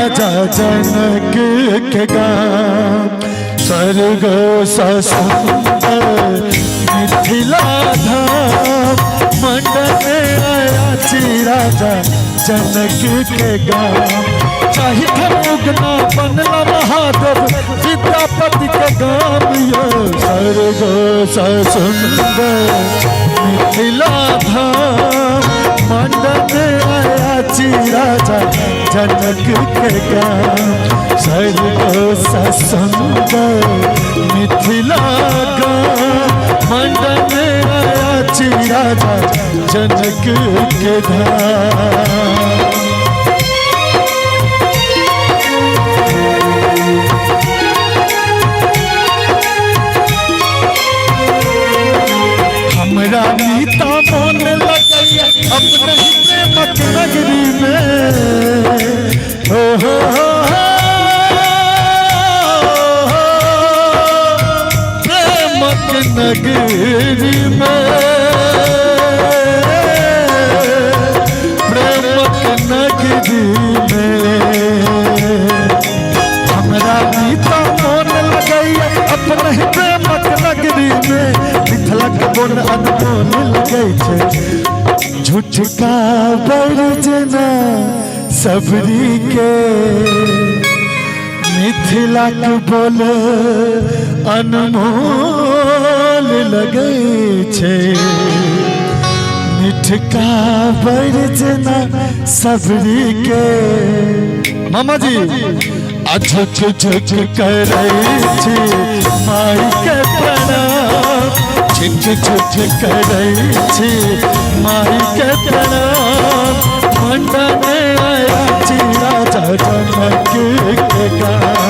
राजा जनक के गाँव स्वर्ग सा सुंदर मिथिला धाम मंडन आया राजा जनक के गाँव चाहे धनुगना बनला महादेव विद्यापति के गाँव यो स्वर्ग सा सुंदर मिथिला धाम मंडन आया राजा जनक के गाँव स्वर्ग सा सुंदर मिथिला गाँव मंडन आया राजा जनक के धाम। हमरा मीता मोन लगैया अपने ही प्रेमक नगरी में हो प्रेमक नगरी में प्रेमक नगरी में हमरा मीता मोन लगैया अपने ही प्रेमक नगरी में मिथिलक बोल अनमोल लगै छै झूठका बरजना सबरी के मिथिलक बोल अनमोल लगै छै मिठका बरजना सबरी के मामा जी झुक झुक करै छी माई के प्रणाम झुक झुक करै छी माई के प्रणाम मंडन आया राजा जनक के गाँव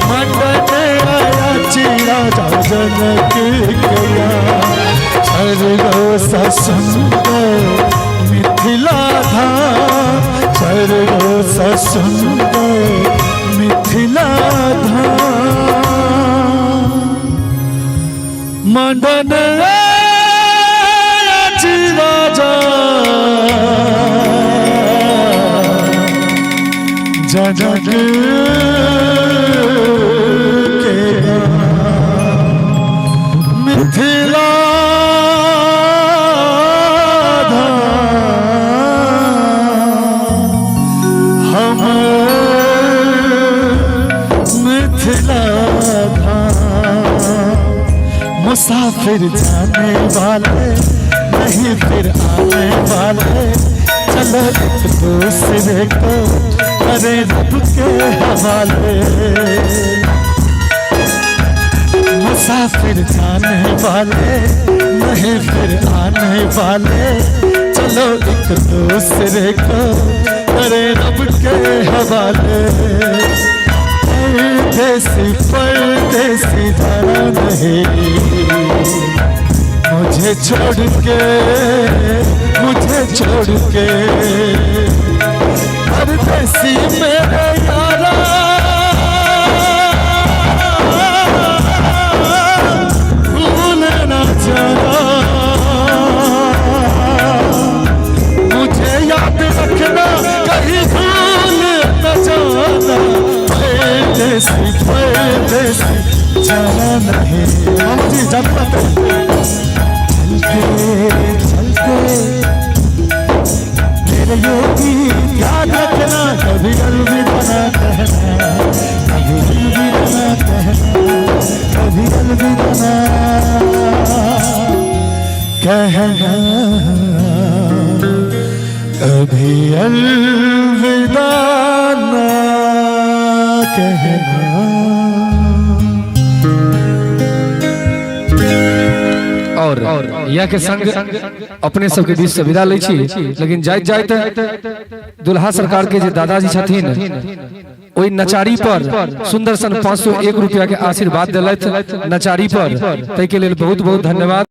मंडन आया राजा जनक के गाँव स्वर्ग सा सुंदर मिथिला धाम स्वर्ग सा सुंदर मिथिला धाम मंडन राजा जनक के गाँव मिथिला धाम मिथिला धाम मुसाफिर जाने वाले नहीं फिर आने वाले चलो एक दूसरे को करे रब के हवाले मुसाफिर जाने वाले नहीं फिर आने वाले चलो एक दूसरे को करे रब के हवाले परदेसी जाना नहीं मुझे छोड़ के परदेसी मेरे यारा भूल न जाना मुझे याद रखना कहीं भूल न जाना परदेसी जाना नहीं हम जी जन्नत चलते मेरे योगी याद रखना कभी अलविदा ना कहना कभी अलविदा ना कहना कभी अलविदा ना कहना कभी अलविदा ना कहना। और यह के संग अपने सबके बीच से विदा लै छी लेकिन जाइत जाइत दुल्हा सरकार के जे दादाजी छथिन ओई नचारी पर सुंदर सन 501 रुपया के आशीर्वाद देलथि नचारी पर तै के लेल बहुत बहुत धन्यवाद।